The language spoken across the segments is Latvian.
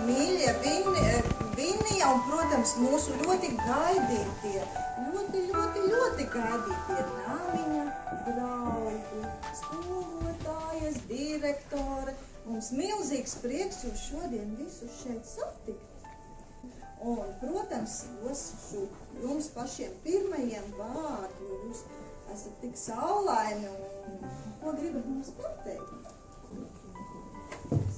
mīļie Vinija un, protams, mūsu ļoti gaidītie, ļoti gaidītie Nāmiņa draugi, skolotājas, direktore. Mums milzīgs prieks jūs šodien visus šeit satikt. Un, protams, došu jums pašiem pirmajiem vārdu. Jūs esat tik saulaini un ko gribat mums pateikt?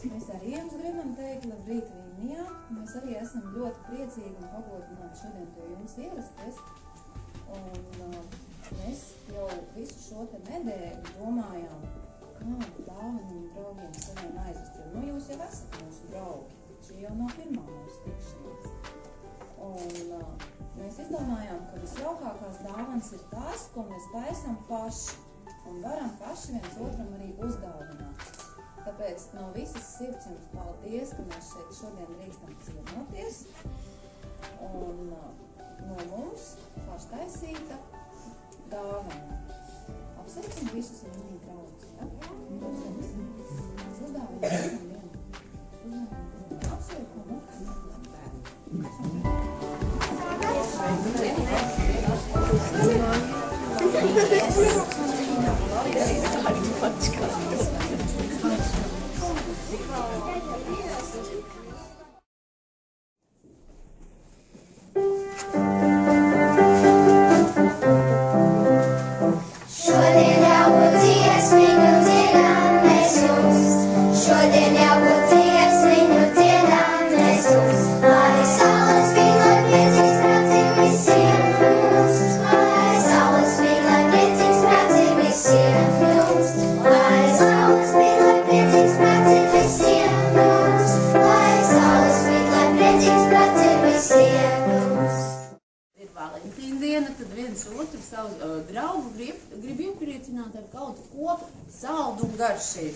Mēs arī jums gribam teikt labrīt Vinijā. Mēs arī esam ļoti priecīgi un pagodināti šodien pie jums ierasties. Un mēs jau visu šo te nedēļu domājām, kādu dāvanu un draugiem saviem aizvest. Jo jūs jau esat mūsu draugi. Šī jau nav pirmā mūsu tikšanās. Un mēs izdomājām, ka visjaukākās dāvanas ir tās, ko mēs taisam paši. Un varam paši viens otram arī uzdāvināt. Tāpēc no visas sirds jums paldies, ka mēs šeit šodien drīkstam ciemoties. Un no mums paštaisīta dāvana. Apsveicam visus Vinija draugus, ja? Mēs uzdāvinām vienu apsveikumu.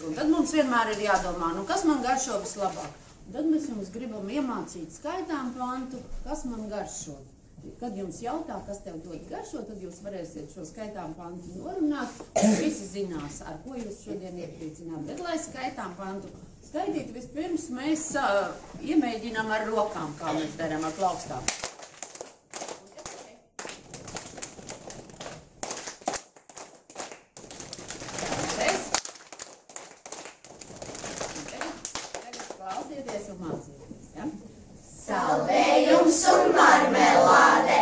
Un tad mums vienmēr ir jādomā, nu kas man garšo vislabāk. Un tad mēs jums gribam iemācīt skaitām pantu, kas man garšo. Kad jums jautā, kas tev dod garšo, tad jūs varēsiet šo skaitām pantu norunāt. Visi zinās, ar ko jūs šodien iepriecināt. Bet, lai skaitām pantu skaitīt, vispirms mēs iemēģinām ar rokām, kā mēs darām ar plaukstām. Saldējums un marmelāde,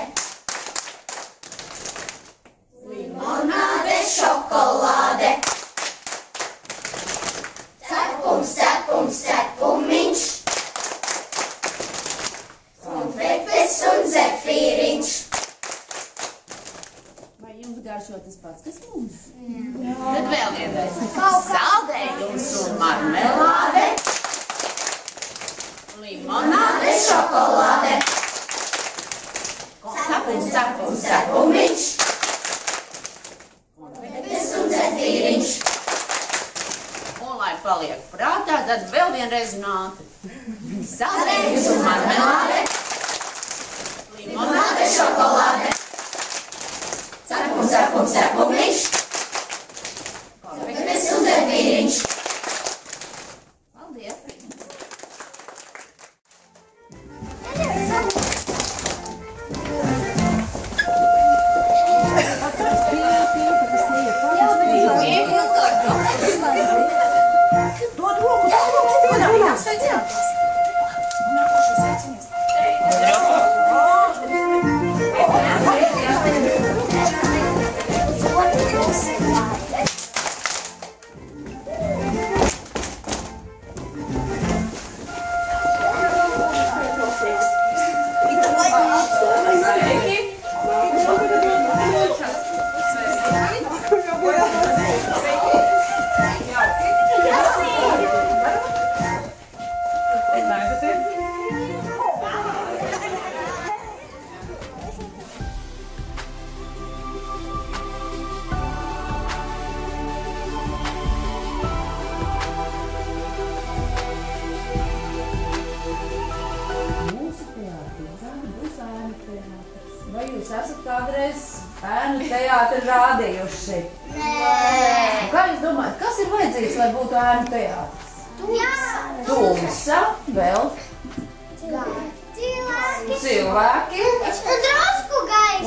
limonāde, šokolāde, cepums, cepums, cepumiņš, konfektes un zefīriņš. Vai jums garšo tas pats, kas mums? Jā. Tad vēl vienreiz. Saldējums un marmelāde, limonāde, šokolāde, cepums, cepums, cepumiņš, konfektes un zefīriņš. Un, lai paliek prātā, tad vēl vienreiz un ātri. Saldējums un marmelāde, limonāde, šokolāde, cepums, cepums, cepumiņš, konfektes un zefīriņš. Paldies! Vai jūs esat kādreiz bērnu teātri rādījuši? Nē. Kā jūs domājat, kas ir vajadzīgs, lai būtu ēnu teātris? Tumsa. Tumsa, vēl? Cilvēki.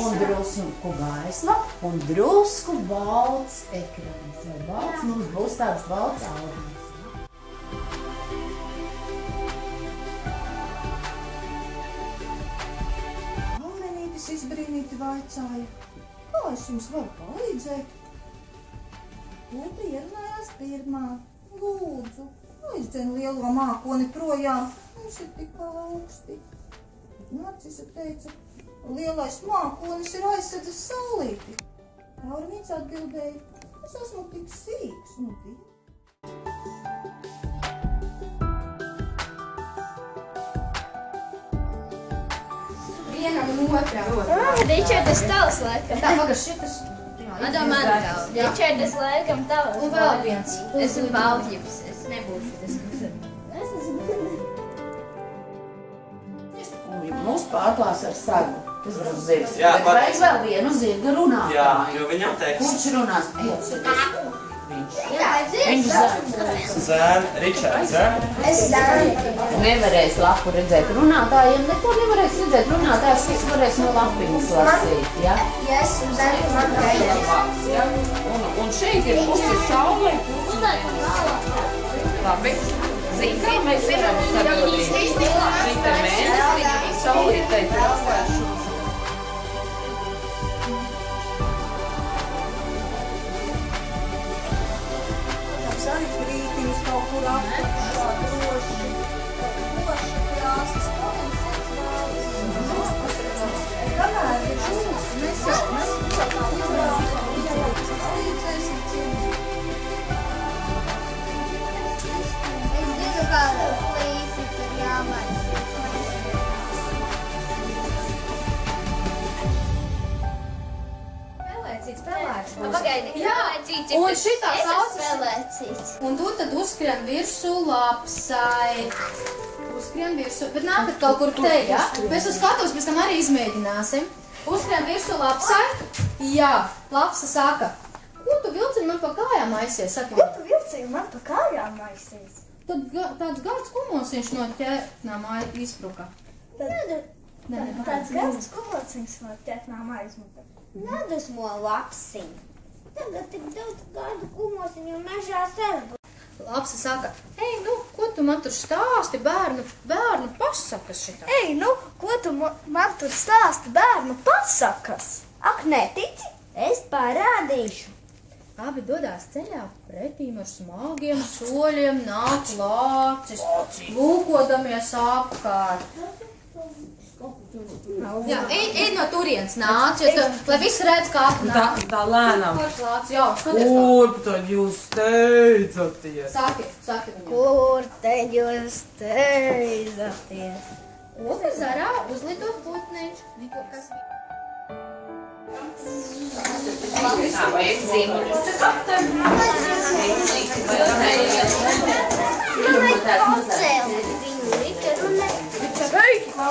Un drusku gaisma. Un drusku balts ekrāns. Vai balts mums būs tāds balts audums. Aurenītis izbrīnīti vaicāja, kā es jums varu palīdzēt? Lūdzu ierunājās pirmā. Lūdzu, aizdzen lielo mākoni projām. Mums ir tik augsti. Narcisa teica, lielais mākonis ir aizsedzis saulīti. Aurenīts atbildēja, es esmu tik sīks, nu tik. Vienam un otram. Ričardas tavs laikam. Tā, pagaš, šitas. Man tavs. Ričardas laikam tavs. Un vēl viens. Es esmu Valdļips. Es nebūšu tas, kas ir. Mūs pārklās ar sagu. Tas būs zirgs. Jā, Bet vajag vēl vienu zirga runātāju. Jā, jo viņam teiks. Kurš runās? Ejot, Viņš Zēn, Ričards, zēn. Es zēnu. Nevarēs lapu redzēt runātājiem, neko nevarēs redzēt runātājs, kas varēs no lapiņas lasīt, ja? Ja esmu zēnu, man gaidās. Ja? Un šeit ir pusi saulē. Labi. Zini, kā mēs varam sagadīt? Šita mēnesi, saulītei trāpēšu. Zaļas brītiņas kaut kur apakšā, droši, krāsas, kamēr ir šūs, mēs jau kā uzrākam, palīdzēsim cienīt. Es zinu, kā plīsi tur jāmaisa. Spēlēcīts. Pagaidi, spēlēcīts. Un šitā Es esmu saucas. spēlēcīts. Un tu tad uzskrien virsū lapsai. Uzskrien virsū, bet nākat kaut kur te, ja? Mēs uz skatuves pēc tam arī izmēģināsim. Uzskrien virsū lapsai. Jā, lapsa saka. Ko tu vilciņ man pa kājām aisies? Saka, Ko tu vilcīgi man pa kājām aizsies? tad tāds gards kumosiņš no ķētnām izpruka. Tāds gads kumociņš no ķētnām aizmuka. Nedusmo lapsiņ. Tagad tik daudz gadu kumosiņu mežā serbu. Lapsa saka, ej, nu, ko tu man tur stāsti, bērnu pasakas šitā? Ej, nu, ko tu man tur stāsti bērnu pasakas? Ak, netici? Es parādīšu. Abi dodās ceļā pretīm ar smagiem soļiem, nāk lācis, lūkodamies apkārt. Jā, ej no turienes nāc, lai visi redz, kā nāk. Tā lēnām. Kurš lācis, jā, skaties kā. Kur tad jūs steidzaties? Saki viņam. Kur te jūs steidzaties? Otra zarā uzlido putniņš. Neko, kas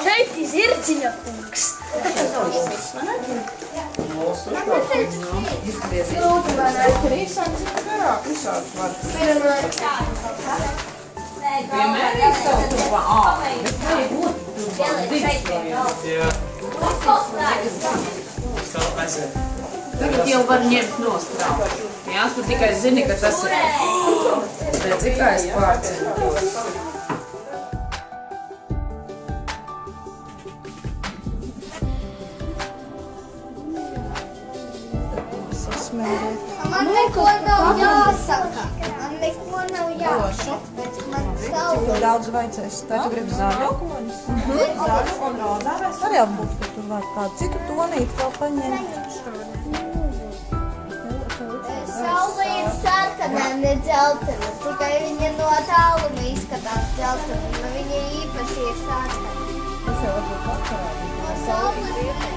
Šeit ir zirdziņa kungs. Tagad jau var ņemt nostrāvu. Jā, tu tikai zini, ka tas ir. Bet cik kā es pārcentos. Man neko nav jāsaka. Man neko nav jāsaka. Man Cik daudz vajadzēs tā? Tu gribi zaļu? Zaļu un rozā vai arī būtu, ka tur vajag kādu citu tonīti vēl paņemt. Saule ir sarkanā, ne dzeltena. Tikai viņa no tāluma izskatās dzeltena. Viņa īpaši ir sarkana. Tas jau varbūt atkarādīt. No saules ir.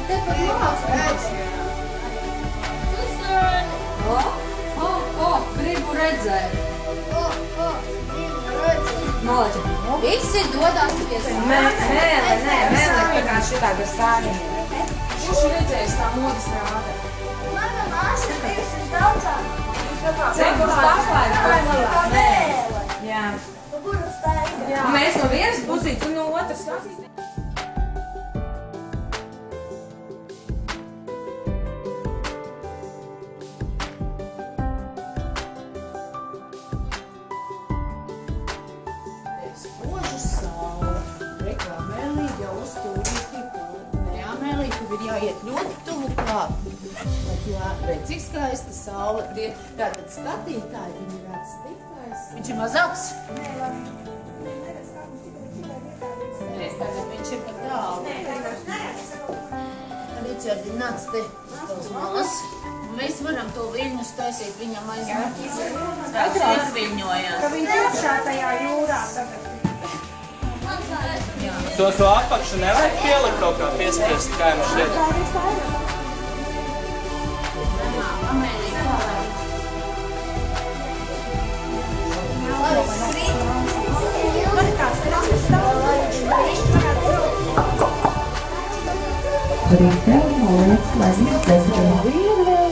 Te pat māc. redzēt. Malači. Visi dodās pie Mēle, tā kā šitā gar sāniņu. Kurš redzējis tā modas rāda? Mana māsa bijusi daudzāk. Kurš pašlaik? Kā mēle. Jā. Kuru staigā? Mēs no vienas pusītes un no otras. Spoža saule. Rekā Mērlīte jau uzstūrīti. Nē, Mērlīte, tev ir jāiet ļoti tuvu klāt. Redz, cik skaista saule. Tātad skatītāji, viņi redz tik skaisti. Viņš ir mazāks? Nē, tagad viņš ir pa tālu. Ričardi, nāc te uz tos malas. Mēs varam to viļņu taisīt viņam aizmēt. Atviļņojās. Ka viņš iekšā tajā jūrā tagad. To apakšu nevajag pielikt kaut kā piespiest, kā jums šeit. Amēlija, kā lai?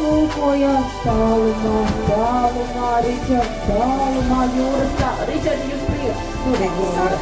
Lūkojās tālumā, Ričards, tālumā, jūras tā. Ričards, jūs priekš, tur ir jūra.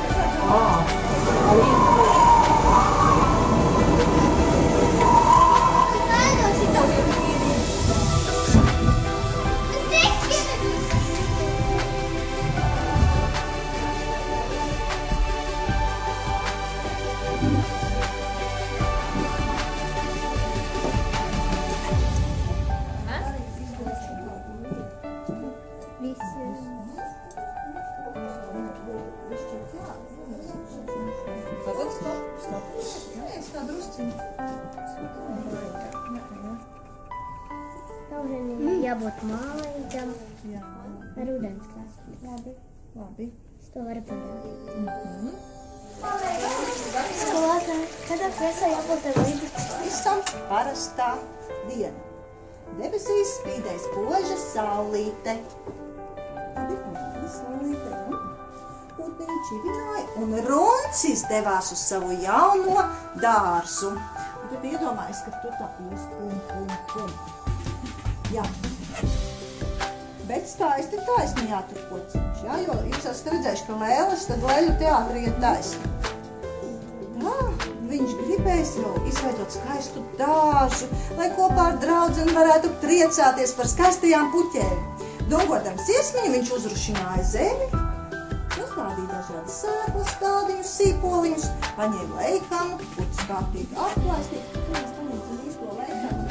Jābūt mālītam ar ūdenskrāsu. Labi. Es to varu parādīt. Skolotāji, kādā krēslā jābūt ar līdzi? Visam parastā diena. Debesīs spīdēja spoža saulīte. Putniņi čivināja un Runcis devās uz savu jauno dārzu. Un tad iedomājas, ka tur tā ies pum. Jā. Bet skaisti taisni jātur kociņš, jā, jo jūs esat redzējuši, ka lēles, tad leļu teātri iet taisni. Jā, viņš gribēs jau izveidot skaistu dārzu, lai kopā ar draudzeni varētu priecāties par skaistajām puķēm. Dungodams iesmiņu viņš uzrušināja zemi, uzstādīja dažādas sēklas, stādiņus, sīpoliņus, paņēma leikanu, puķis kārtīgi atlaistīt, un mēs paņemsim īsto leikanu.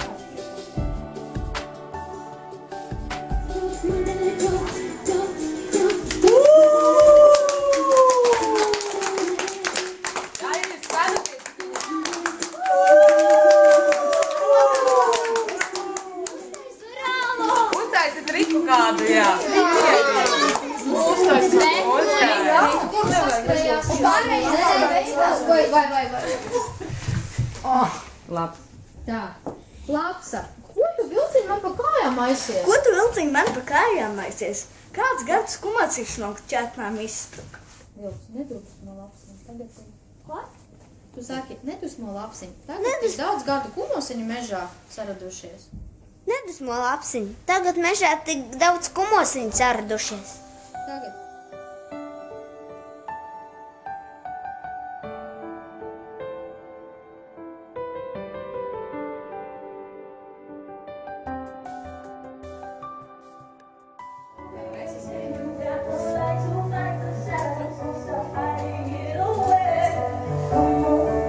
Uztaisiet riku kādu, jā. Labs. Tā, Lapsa, ko tu vilciņ man pa kājām aizies? Ko tu vilciņ man pa kājām aizies? Kāds gads kumacīgs no ķetnām izspruka? Vilks, nedrusmo lapsiņu, tagad ir. Ko? Tu saki, nedusmo lapsiņu. Tagad ir daudz gadu kumosiņu mežā saradušies. Nedusmo lapsiņu. Tagad mežā tik daudz kumosiņu saradušies. Tagad. Thank you.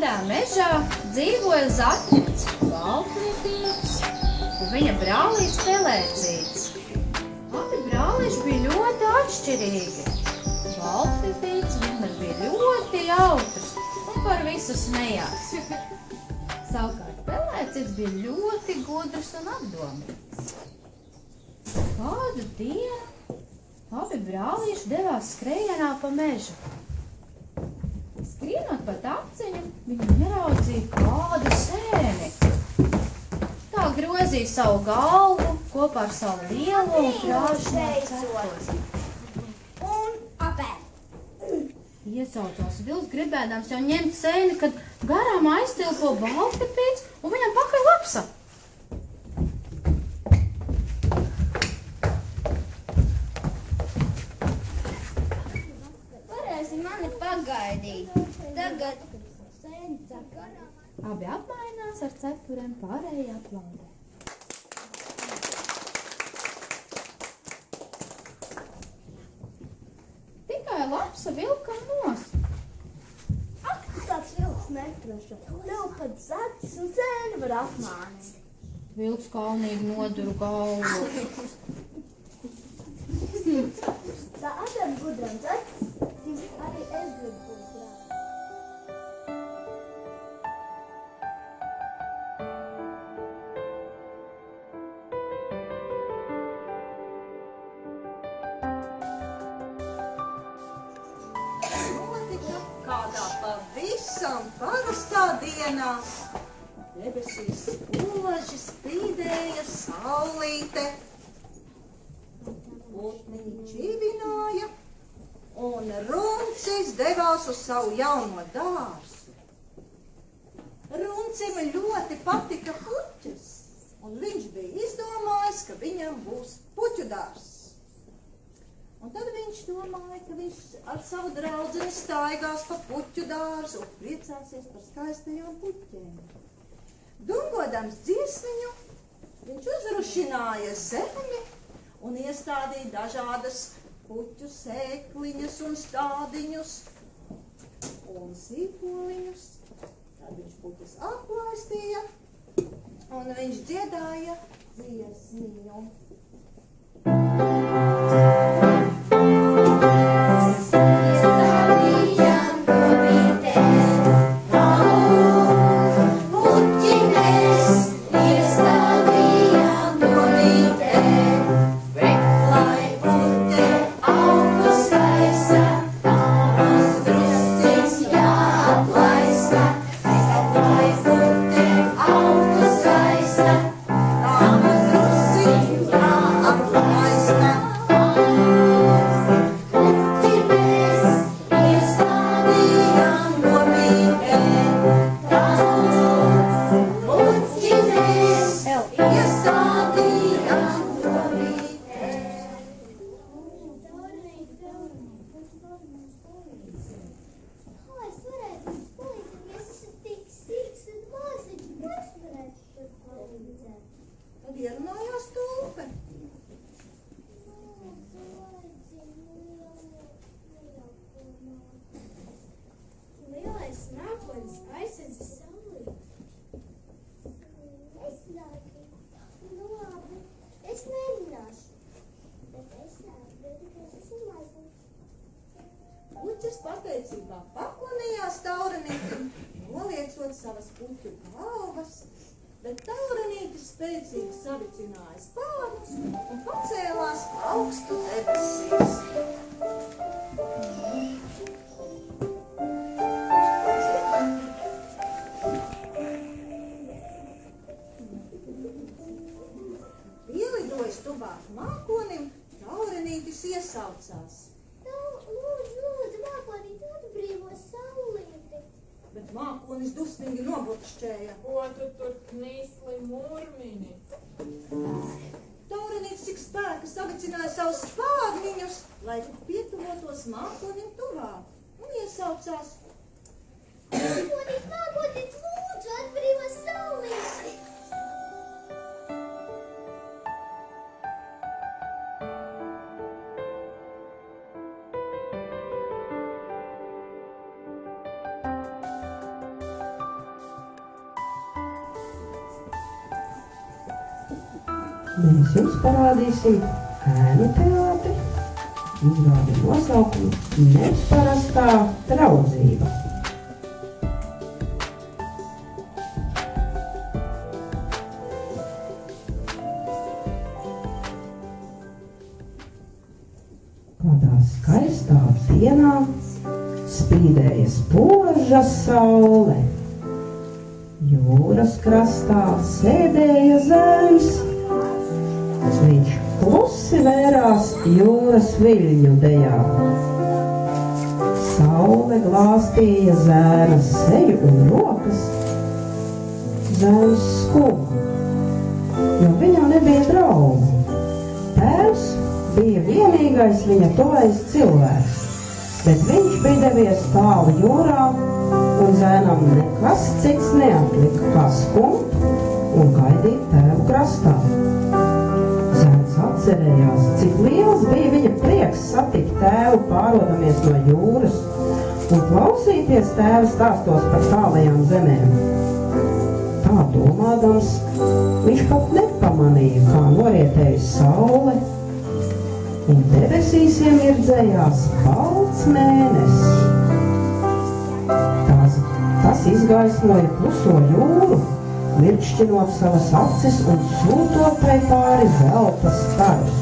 Tādā mežā dzīvoja Zaķis, Baltlipīts un viņa brālīts Pelēcīts. Abi brālīši bija ļoti atšķirīgi. Baltlipīts vienmēr bija ļoti jautrs un par visu smējās. Savukārt Pelēcīts bija ļoti gudrs un apdomīgs. Kādu dienu abi brālīši devās skrejienā pa mežu. Skrienot pa taciņu, viņi ieraudzīja kādu sēni. Tā grozīja savu galvu kopā ar savu lielo un krāšņo cepuri. Un apēd. Iesaucās Vils gribēdams jau ņemt sēni, kad garām aiztilpo Baltlipīts un viņam pakaļ lapsa. Varēsi mani pagaidīt. Tagad sēni cepurā. Abi apmainās ar cepuriem, pārējie aplaudē. Tikai lapsa vilkam nost. Ak, tāds vilks nepraša. Tev pat zaķis un sēni var apmānīt. Vilks kaunīgi noduru galvu. Tādam gudram zaķis, arī es gribu būt brālis. Notika kādā pavisam parastā dienā. Debesīs spoži spīdēja saulīte. Putniņi čivināja, un Runcis devās uz savu jauno dārzu. Runcim ļoti patika puķis, un viņš bija izdomājis, ka viņam būs puķu dārzs. Un tad viņš domāja, ka viņš ar savu draudzeni staigās pa puķu dārzu un priecāsies par skaistajām puķēm. Dungodams dziesmiņu, viņš uzrušināja zemi un iestādīja dažādas puķu sēkliņas un stādiņus un sīpoliņus. Tad viņš puķus aplaistīja un viņš dziedāja dziesmiņu. Tad ierunājās tulpe. Lielais mākonis aizsedza saulīt. Es nāku. Nu labi, es nerunāšu. Bet es nāku, tikai es esmu maizums. Puķis pateicībā paklanījās Taurenītim, noliecot savas puķu galvas, bet Taurenītis spēcīgi savicināja spārnus un pacēlās augstu debesīs. Pielidojis tuvāk mākonim, Taurenītis iesaucās. Lūdzu, mākonīt, atbrīvo saulīti. Bet mākonis dusmīgi noburkšķēja. Ko tu tur knīsli murmini? Taurenītis cik spēka savicināja savus spārniņus, lai pietuvotos mākonim tuvāk un iesaucās. Mākonīt, lūdzu, atbrīvo saulīti. Mēs jums parādīsim ēnu teātri, izrādi nosaukumu Neparastā draudzība. Kādā skaistā dienā spīdēja spoža saule. Jūras krastā sēdēja zēns. Viņš klusi vērās jūras viļņu dejā. Saule glāstīja zēna seju un rokas. Zēns skuba, jo viņam nebija draugu. Tēvs bija vienīgais viņa tuvais cilvēks, bet viņš bija devies tālu jūrā, un zēnam nekas cits neatlika, kā skumt un gaidīt tēvu krastā. Zēns atcerējās, cik liels bija viņa prieks satikt tēvu pārodamies no jūras un klausīties tēva stāstos par tālajām zemēm. Tā domādams, viņš pat nepamanīja, kā norietēja saule, un debesīs iemirdzējās balts mēnesis. Tas izgaismoja kluso jūru, mirkšķinot savas acis un sūtot tai pāri zelta starus.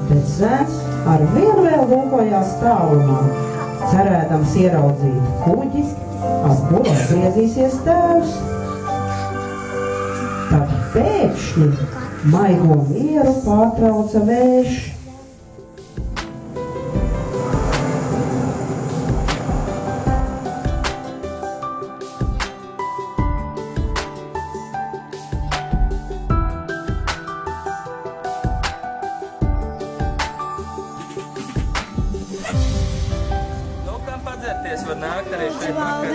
Bet zēns ar vienu vēl lūkojās tālumā, cerēdams ieraudzīt kuģi, ar kuru atgriezīsies tēvs. Tad pēkšņi maigo mieru pārtrauca vējš. Nu, kam padzerties, var nākt arī šeit pakaļ.